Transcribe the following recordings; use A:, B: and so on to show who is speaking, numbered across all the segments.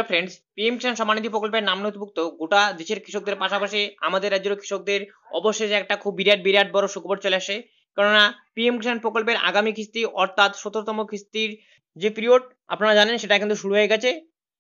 A: Friends, PM Kisan Samman Nidhi প্রকল্পের নাম নথিভুক্ত গোটা দেশের কৃষকদের পাশাপাশি আমাদের রাজ্যের কৃষকদের অবশেষে একটা খুব বিরাট বড় সুখবর চলে আসে। কেননা পিএম কিষাণ প্রকল্পের আগামী কিস্তি অর্থাৎ 17তম কিস্তির যে পিরিয়ড আপনারা জানেন সেটা কিন্তু শুরু হয়ে গেছে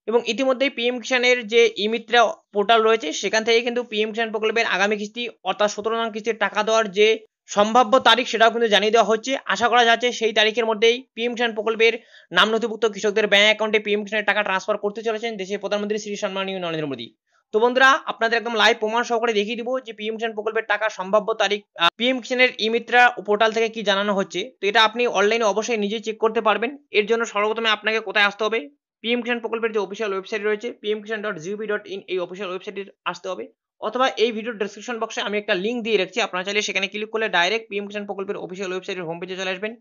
A: এবং ইতিমধ্যেই পিএম কিষাণের যে ই-মিত্রা পোর্টাল রয়েছে সেখান থেকে কিন্তু পিএম কিষাণ প্রকল্পের আগামী কিস্তি অর্থাৎ 17 নং কিস্তির টাকা দেওয়ার যে সম্ভাব্য তারিখ সেটাও কিন্তু জানিয়ে দেওয়া হচ্ছে। আশা করা যাচ্ছে সেই তারিখের মধ্যেই পিএম কিষাণ প্রকল্পের নাম নথিভুক্ত কৃষকদের ব্যাংক অ্যাকাউন্টে পিএম কিষাণের টাকা ট্রান্সফার করতে চলেছেন দেশের প্রধানমন্ত্রী শ্রী সম্মানীয় নরেন্দ্র মোদী। তো বন্ধুরা, আপনাদের একদম লাইভ প্রমাণ সহকারে দেখিয়ে দিব যে পিএম কিষাণ প্রকল্পের টাকা সম্ভাব্য তারিখ পিএম কিষাণের ই-মিত্রা পোর্টাল থেকে কি জানানো হচ্ছে। তো এটা আপনি অনলাইনে অবশ্যই নিজে চেক করতে পারবেন। এর জন্য সর্বপ্রথমে আপনাকে কোথায় আসতে হবে, পিএম কিষাণ প্রকল্পের যে অফিসিয়াল ওয়েবসাইট রয়েছে pmkishan.gov.in এই অফিসিয়াল ওয়েবসাইটে আসতে হবে, অথবা এই ভিডিওর ডেসক্রিপশন বক্সে আমি একটা লিংক দিয়ে রাখছি, আপনারা চাইলে সেখানে ক্লিক করলে ডাইরেক্ট পিএম কিষাণ প্রকল্পের অফিসিয়াল ওয়েবসাইটের হোম পেজে চলে আসবেন।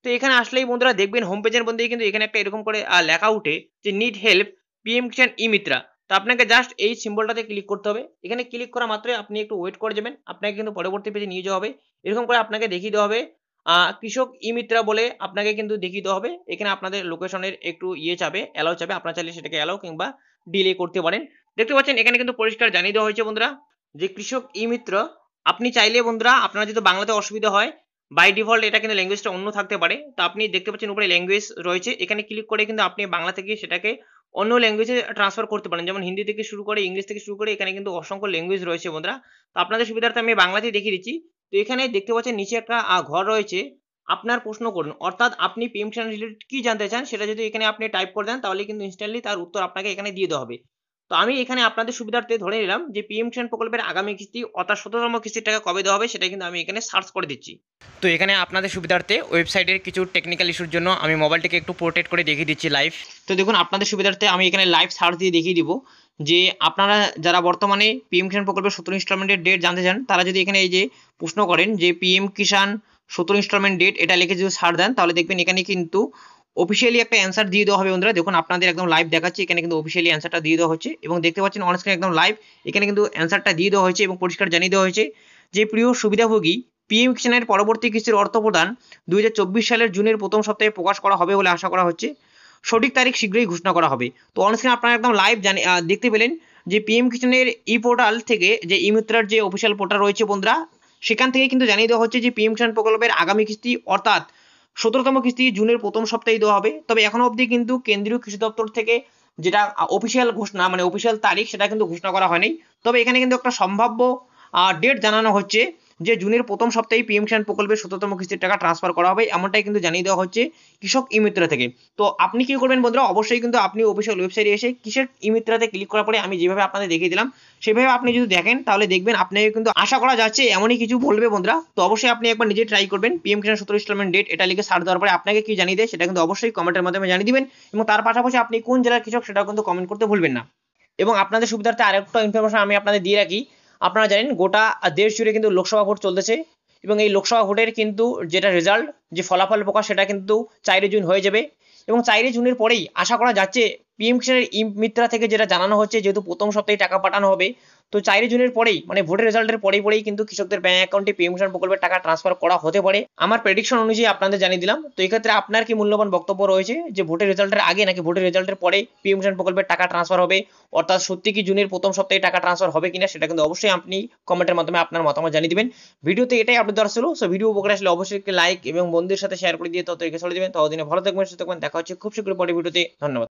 A: তো এখানে আসলেই বন্ধুরা দেখবেন হোম পেজের মধ্যেই কিন্তু এখানে একটা এরকম করে লেখা উঠে যে নিড হেল্প পিএম কিষাণ ই-মিত্রা। তো আপনাকে জাস্ট এই সিম্বলটাতে ক্লিক করতে হবে। এখানে ক্লিক করা মাত্রই আপনি একটু ওয়েট করে যাবেন, আপনাকে কিন্তু পরবর্তী পেজে নিয়ে যাওয়া হবে। এরকম করে আপনাকে দেখিয়ে দেওয়া হবে কৃষক ই-মিত্রা বলে আপনাকে কিন্তু দেখিয়ে দেওয়া হবে। এখানে আপনাদের লোকেশনের একটু চাবে, অ্যালাউ চাবে, আপনারা চাইলে সেটাকে অ্যালাউ কিংবা ডিলে করতে পারেন। দেখতে পাচ্ছেন এখানে কিন্তু পরিষ্কার জানিয়ে দেওয়া হয়েছে বন্ধুরা যে কৃষক ই-মিত্র আপনি চাইলে বন্ধুরা আপনার যদি বাংলাতে অসুবিধা হয়, বাই ডিফল্ট এটা কিন্তু ল্যাঙ্গুয়েজটা অন্য থাকতে পারে। তো আপনি দেখতে পাচ্ছেন উপরে ল্যাঙ্গুয়েজ রয়েছে, এখানে ক্লিক করে কিন্তু আপনি বাংলা থেকে সেটাকে অন্য ল্যাঙ্গুয়েজে ট্রান্সফার করতে পারেন। যেমন হিন্দি থেকে শুরু করে ইংলিশ থেকে শুরু করে এখানে কিন্তু অসংখ্য ল্যাঙ্গুয়েজ রয়েছে বন্ধুরা। তো আপনাদের সুবিধার্থে আমি বাংলাতেই দেখিয়ে দিচ্ছি। তো এখানে দেখতে পাচ্ছেন নিচে একটা ঘর রয়েছে, আপনার প্রশ্ন করুন, অর্থাৎ আপনি পিএম কিষাণ রিলেটেড কি জানতে চান সেটা যদি এখানে আপনি টাইপ করে দেন তাহলে কিন্তু ইনস্ট্যান্টলি তার উত্তর আপনাকে এখানে দিয়ে দেওয়া হবে। তো আমি এখানে আপনাদের সুবিধার্থে ধরে নিলাম যে পিএম কিষাণ প্রকল্পের আগামী কিস্তি অর্থাৎ 17তম কিস্তির টাকা কবে দেওয়া হবে সেটা কিন্তু আমি এখানে সার্চ করে দিচ্ছি। তো এখানে আপনাদের সুবিধার্থে ওয়েবসাইটের কিছু টেকনিক্যাল ইস্যুর জন্য আমি মোবাইলটিকে একটু পোর্ট্রেট করে দেখিয়ে দিচ্ছি লাইভ। তো দেখুন আপনাদের সুবিধার্থে আমি এখানে লাইভ সার্চ দিয়ে দেখিয়ে দিব যে আপনারা যারা বর্তমানে পিএম কিষাণ প্রকল্পের 17 ইনস্টলমেন্টের ডেট জানতে চান তারা যদি এখানে এই যে প্রশ্ন করেন যে পিএম কিষাণ 17 ইনস্টলমেন্ট ডেট এটা লিখে যদি সার্চ দেন তাহলে দেখবেন এখানে কিন্তু অফিসিয়ালি একটা অ্যান্সার দিয়ে দেওয়া হবে বন্ধুরা। দেখুন আপনাদের একদম লাইভ দেখাচ্ছি, এখানে কিন্তু অফিসিয়ালি অ্যান্সারটা দিয়ে দেওয়া হচ্ছে এবং দেখতে পাচ্ছেন অন স্ক্রিন একদম লাইভ এখানে কিন্তু অ্যান্সারটা দিয়ে দেওয়া হয়েছে এবং পরিষ্কার জানিয়ে দেওয়া হয়েছে যে প্রিয় সুবিধাভোগী পিএম কিষাণের পরবর্তী কিস্তির অর্থ প্রদান 2024 সালের জুনের প্রথম সপ্তাহে প্রকাশ করা হবে বলে আশা করা হচ্ছে। সঠিক তারিখ শীঘ্রই ঘোষণা করা হবে। তো অন স্ক্রিন আপনারা একদম লাইভ দেখতে পেলেন যে পিএম কিষাণের ই পোর্টাল থেকে যে ই-মিত্রার যে অফিসিয়াল পোর্টাল রয়েছে বন্ধুরা, সেখান থেকে কিন্তু জানিয়ে দেওয়া হচ্ছে যে পিএম কিষাণ প্রকল্পের আগামী কিস্তি অর্থাৎ 17তম কিস্তি জুনের প্রথম সপ্তাহে দেওয়া হবে। তবে এখনো অবধি কিন্তু কেন্দ্রীয় কৃষি দপ্তর থেকে যেটা অফিসিয়াল ঘোষণা মানে অফিসিয়াল তারিখ সেটা কিন্তু ঘোষণা করা হয়নি। তবে এখানে কিন্তু একটা সম্ভাব্য ডেট জানানো হচ্ছে যে জুনের প্রথম সপ্তাহে পিএম কিষাণ প্রকল্পের 17তম কিস্তির টাকা ট্রান্সফার করা হবে, এমনটাই কিন্তু জানিয়ে দেওয়া হচ্ছে কৃষক ই-মিত্রা থেকে। তো আপনি কি করবেন বন্ধুরা, অবশ্যই কিন্তু আপনি অফিসিয়াল ওয়েবসাইটে এসে কৃষক ই-মিত্রাতে ক্লিক করার পরে আমি যেভাবে আপনাদের দেখিয়ে দিলাম সেভাবে আপনি যদি দেখেন তাহলে দেখবেন আপনাকে কিন্তু আশা করা যাচ্ছে এমনই কিছু বলবে বন্ধুরা। তো অবশ্যই আপনি একবার নিজে ট্রাই করবেন। পিএম কিষাণ 17 ইনস্টলমেন্ট ডেট এটা লিখে সার্চ দেওয়ার পরে আপনাকে কি জানিয়ে দেয় সেটা কিন্তু অবশ্যই কমেন্টের মাধ্যমে জানিয়ে দিবেন এবং তার পাশাপাশি আপনি কোন জেলার কৃষক সেটাও কিন্তু কমেন্ট করতে ভুলবেন না। এবং আপনাদের সুবিধার্থে আরেকটা ইনফরমেশন আমি আপনাদের দিয়ে রাখি, আপনারা জানেন গোটা দেশ জুড়ে কিন্তু লোকসভা ভোট চলতেছে এবং এই লোকসভা ভোটের কিন্তু যেটা রেজাল্ট যে ফলাফল প্রকাশ সেটা কিন্তু 4 জুন হয়ে যাবে এবং 4 জুনের পরেই আশা করা যাচ্ছে পিএম কিষাণের ই-মিত্রা থেকে যেটা জানানো হচ্ছে যেহেতু প্রথম সপ্তাহে টাকা পাঠানো হবে, তো 4 জুনের পরেই মানে ভোটের রেজাল্টের পরেই কিন্তু কৃষকদের ব্যাংক অ্যাকাউন্টে পিএম কিষাণ প্রকল্পের টাকা ট্রান্সফার করা হতে পারে। আমার প্রেডিকশন অনুযায়ী আপনাদের জানিয়ে দিলাম। তো এই ক্ষেত্রে আপনার কি মূল্যবান বক্তব্য রয়েছে যে ভোটের রেজাল্টের আগে নাকি ভোটের রেজাল্টের পরে পিএম কিষাণ প্রকল্পের টাকা ট্রান্সফার হবে, অর্থাৎ সত্যি কি জুনের প্রথম সপ্তাহে টাকা ট্রান্সফার হবে কিনা সেটা কিন্তু অবশ্যই আপনি কমেন্টের মাধ্যমে আপনার মতামত জানিয়ে দিবেন। ভিডিওতে এটাই আপডেট দেওয়ার ছিল। সো ভিডিও উপকারে আসলে অবশ্যই লাইক এবং বন্ধুদের সাথে শেয়ার করে দিয়ে তত এগিয়ে চলে যাবেন। ততদিনে ভালো থাকবেন, সুস্থ থাকবেন। দেখা হচ্ছে খুব শীঘ্রই পরের ভিডিওতে। ধন্যবাদ।